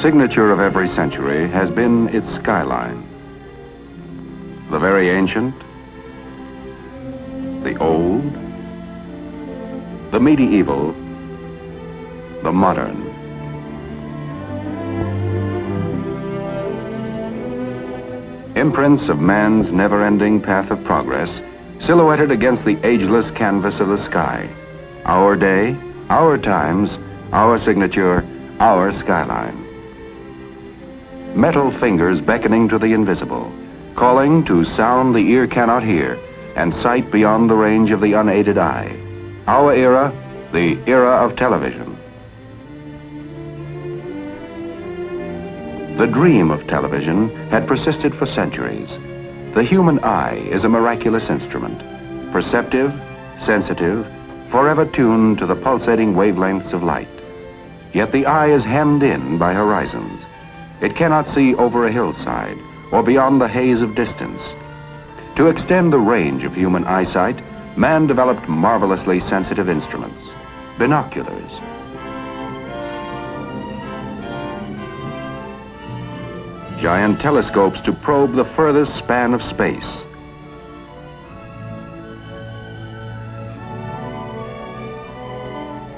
signature of every century has been its skyline. The very ancient, the old, the medieval, the modern. Imprints of man's never-ending path of progress, silhouetted against the ageless canvas of the sky. Our day, our times, our signature, our skyline. Metal fingers beckoning to the invisible, calling to sound the ear cannot hear, and sight beyond the range of the unaided eye. Our era, the era of television. The dream of television had persisted for centuries. The human eye is a miraculous instrument, perceptive, sensitive, forever tuned to the pulsating wavelengths of light. Yet the eye is hemmed in by horizons. It cannot see over a hillside or beyond the haze of distance. To extend the range of human eyesight, man developed marvelously sensitive instruments, binoculars. Giant telescopes to probe the furthest span of space.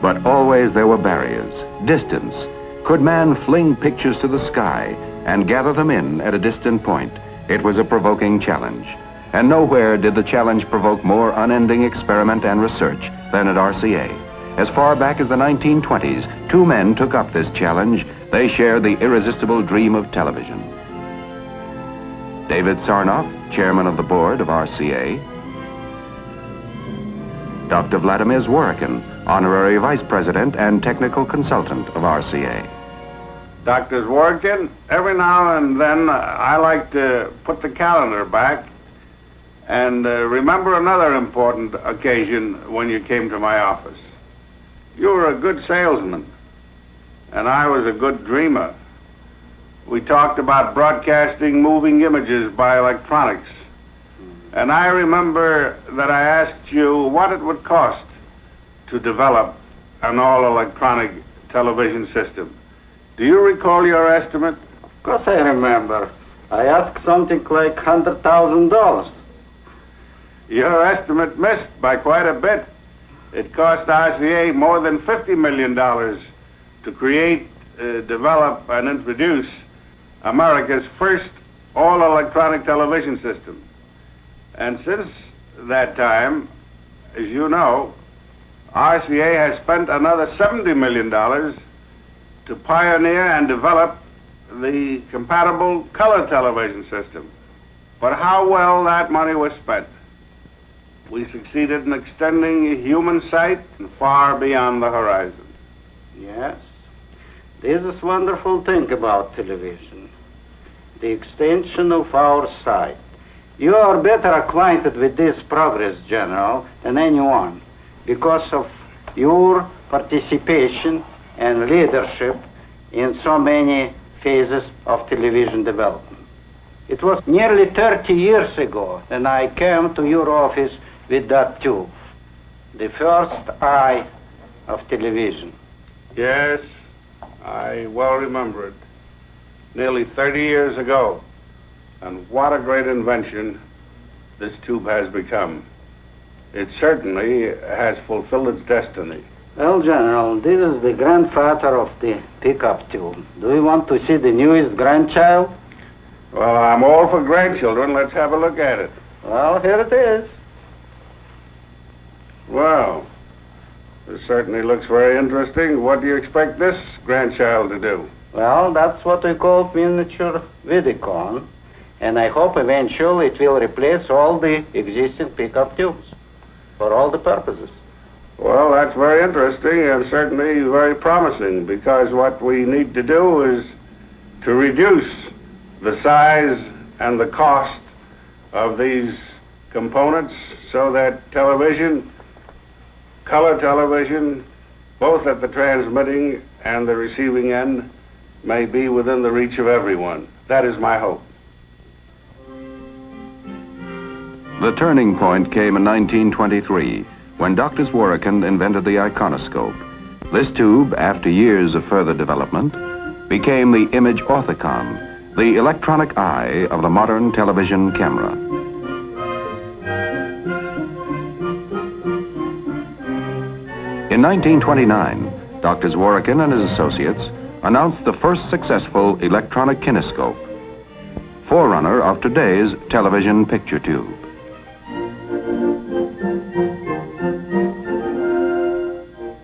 But always there were barriers, distance. Could man fling pictures to the sky and gather them in at a distant point? It was a provoking challenge. And nowhere did the challenge provoke more unending experiment and research than at RCA. As far back as the 1920s, two men took up this challenge. They shared the irresistible dream of television. David Sarnoff, chairman of the board of RCA. Dr. Vladimir Zworykin, honorary vice president and technical consultant of RCA. Dr. Zworykin, every now and then I like to put the calendar back and remember another important occasion when you came to my office. You were a good salesman, and I was a good dreamer. We talked about broadcasting moving images by electronics. And I remember that I asked you what it would cost to develop an all-electronic television system. Do you recall your estimate? Of course I remember. I asked something like $100,000. Your estimate missed by quite a bit. It cost RCA more than $50 million to create, develop, and introduce America's first all-electronic television system. And since that time, as you know, RCA has spent another $70 million to pioneer and develop the compatible color television system. But how well that money was spent. We succeeded in extending human sight far beyond the horizon. Yes. This is wonderful thing about television. The extension of our sight. You are better acquainted with this progress, General, than anyone because of your participation and leadership in so many phases of television development. It was nearly 30 years ago when I came to your office with that tube, the first eye of television. Yes, I well remember it. Nearly 30 years ago. And what a great invention this tube has become. It certainly has fulfilled its destiny. Well, General, this is the grandfather of the pickup tube. Do you want to see the newest grandchild? Well, I'm all for grandchildren. Let's have a look at it. Well, here it is. Well, this certainly looks very interesting. What do you expect this grandchild to do? Well, that's what we call miniature Vidicon. And I hope eventually it will replace all the existing pickup tubes for all the purposes. Well, that's very interesting and certainly very promising, because what we need to do is to reduce the size and the cost of these components so that television, color television, both at the transmitting and the receiving end, may be within the reach of everyone. That is my hope. The turning point came in 1923 when Dr. Zworykin invented the iconoscope. This tube, after years of further development, became the image orthicon, the electronic eye of the modern television camera. In 1929, Dr. Zworykin and his associates announced the first successful electronic kinescope, forerunner of today's television picture tube.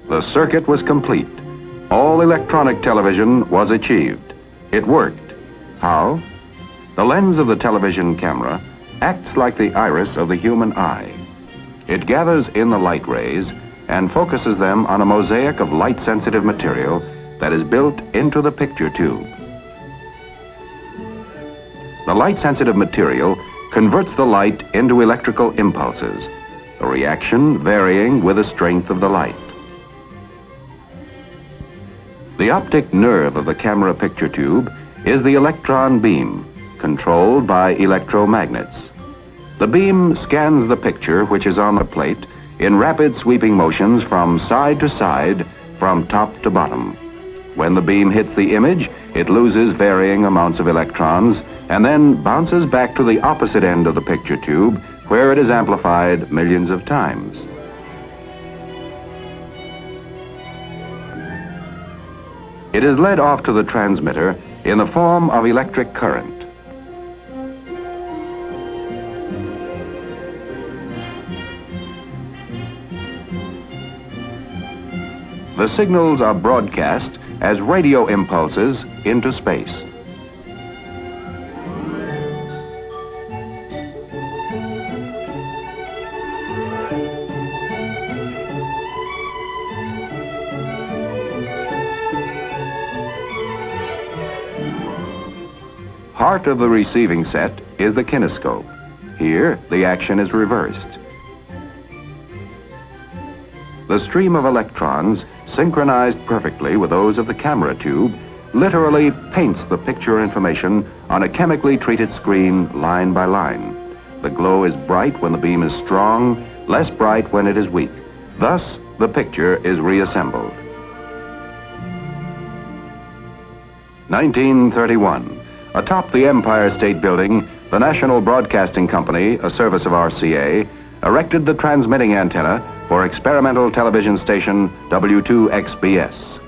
The circuit was complete. All electronic television was achieved. It worked. How? The lens of the television camera acts like the iris of the human eye. It gathers in the light rays and focuses them on a mosaic of light-sensitive material that is built into the picture tube. The light-sensitive material converts the light into electrical impulses, a reaction varying with the strength of the light. The optic nerve of the camera picture tube is the electron beam, controlled by electromagnets. The beam scans the picture which is on the plate in rapid sweeping motions from side to side, from top to bottom. When the beam hits the image, it loses varying amounts of electrons and then bounces back to the opposite end of the picture tube, where it is amplified millions of times. It is led off to the transmitter in the form of electric current. The signals are broadcast as radio impulses into space. Part of the receiving set is the kinescope. Here, the action is reversed. The stream of electrons, synchronized perfectly with those of the camera tube, literally paints the picture information on a chemically treated screen line by line. The glow is bright when the beam is strong, less bright when it is weak. Thus, the picture is reassembled. 1931. Atop the Empire State Building, the National Broadcasting Company, a service of RCA, erected the transmitting antenna for experimental television station W2XBS.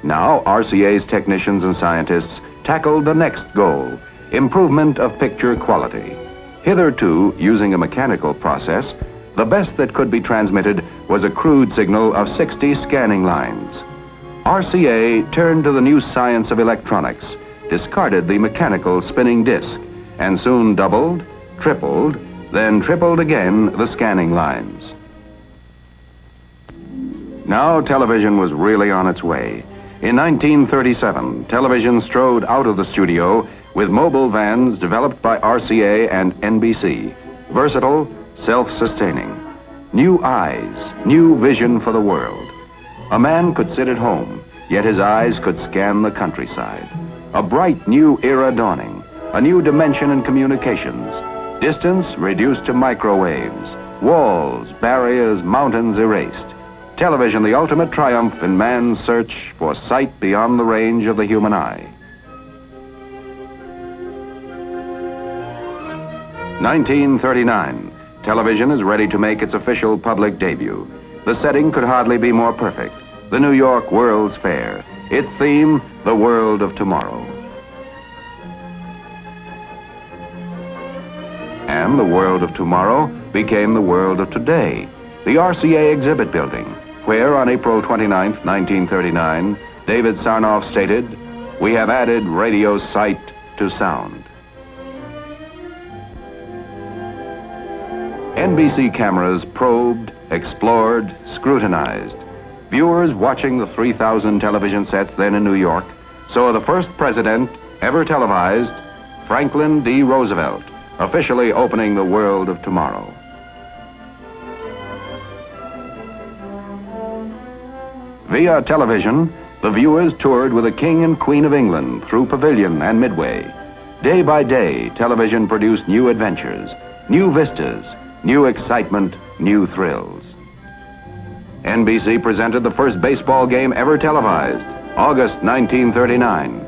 Now, RCA's technicians and scientists tackled the next goal, improvement of picture quality. Hitherto, using a mechanical process, the best that could be transmitted was a crude signal of 60 scanning lines. RCA turned to the new science of electronics, discarded the mechanical spinning disc, and soon doubled, tripled, then tripled again the scanning lines. Now television was really on its way. In 1937, television strode out of the studio with mobile vans developed by RCA and NBC, versatile, self-sustaining. New eyes, new vision for the world. A man could sit at home, yet his eyes could scan the countryside. A bright new era dawning, a new dimension in communications. Distance reduced to microwaves, walls, barriers, mountains erased. Television, the ultimate triumph in man's search for sight beyond the range of the human eye. 1939. Television is ready to make its official public debut. The setting could hardly be more perfect. The New York World's Fair. Its theme, the world of tomorrow. And the world of tomorrow became the world of today. The RCA exhibit building, where on April 29, 1939, David Sarnoff stated, "We have added radio sight to sound." NBC cameras probed, explored, scrutinized. Viewers watching the 3,000 television sets then in New York saw the first president ever televised, Franklin D. Roosevelt, officially opening the world of tomorrow. Via television, the viewers toured with the King and Queen of England through Pavilion and Midway. Day by day, television produced new adventures, new vistas, new excitement, new thrills. NBC presented the first baseball game ever televised, August 1939.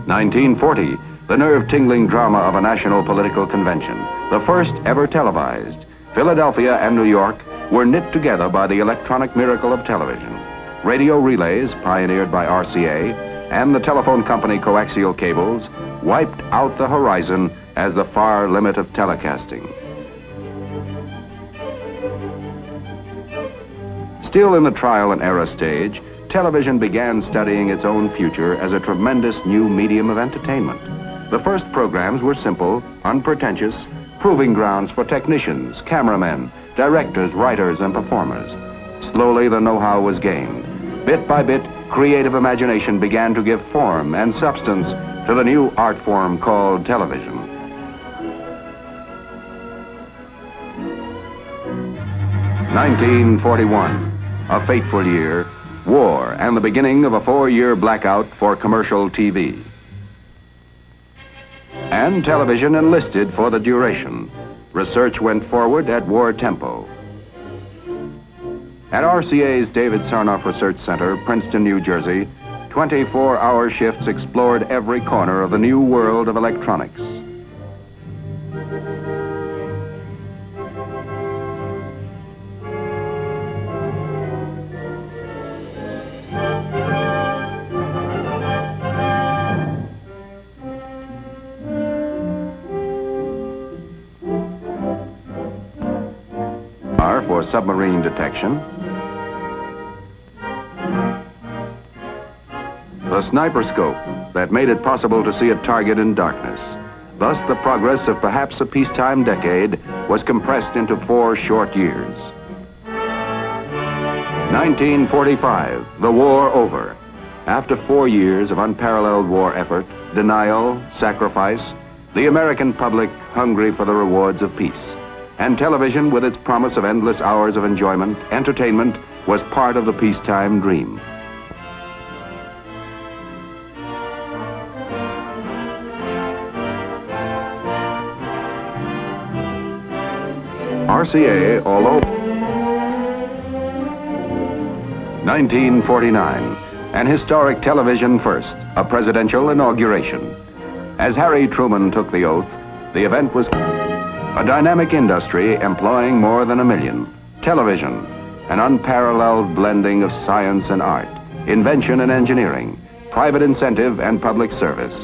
1940, the nerve-tingling drama of a national political convention, the first ever televised. Philadelphia and New York were knit together by the electronic miracle of television. Radio relays, pioneered by RCA, and the telephone company coaxial cables, wiped out the horizon as the far limit of telecasting. Still in the trial and error stage, television began studying its own future as a tremendous new medium of entertainment. The first programs were simple, unpretentious, proving grounds for technicians, cameramen, directors, writers, and performers. Slowly, the know-how was gained. Bit by bit, creative imagination began to give form and substance to the new art form called television. (1941), a fateful year, war, and the beginning of a 4-year blackout for commercial TV. And television enlisted for the duration. Research went forward at war tempo. At RCA's David Sarnoff Research Center, Princeton, New Jersey, 24-hour shifts explored every corner of the new world of electronics. For submarine detection, the sniper scope that made it possible to see a target in darkness. Thus, the progress of perhaps a peacetime decade was compressed into 4 short years. 1945, the war over. After 4 years of unparalleled war effort, denial, sacrifice, the American public hungry for the rewards of peace. And television, with its promise of endless hours of enjoyment, entertainment, was part of the peacetime dream. RCA, although 1949, an historic television first, a presidential inauguration. As Harry Truman took the oath, the event was a dynamic industry employing more than 1 million. Television, an unparalleled blending of science and art, invention and engineering, private incentive and public service.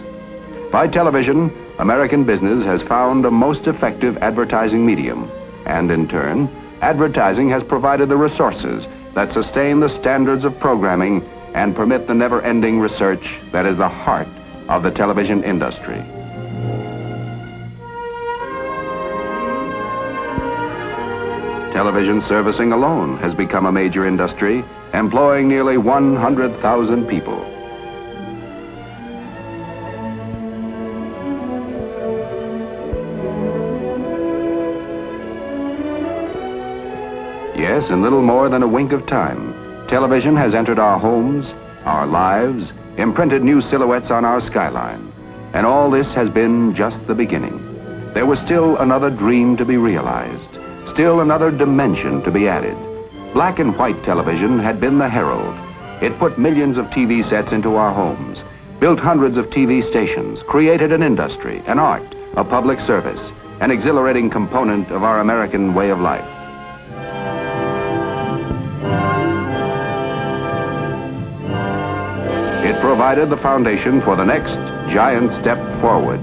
By television, American business has found a most effective advertising medium, and in turn, advertising has provided the resources that sustain the standards of programming and permit the never-ending research that is the heart of the television industry. Television servicing alone has become a major industry, employing nearly 100,000 people. Yes, in little more than a wink of time, television has entered our homes, our lives, imprinted new silhouettes on our skyline. And all this has been just the beginning. There was still another dream to be realized. Still another dimension to be added. Black and white television had been the herald. It put millions of TV sets into our homes, built hundreds of TV stations, created an industry, an art, a public service, an exhilarating component of our American way of life. It provided the foundation for the next giant step forward.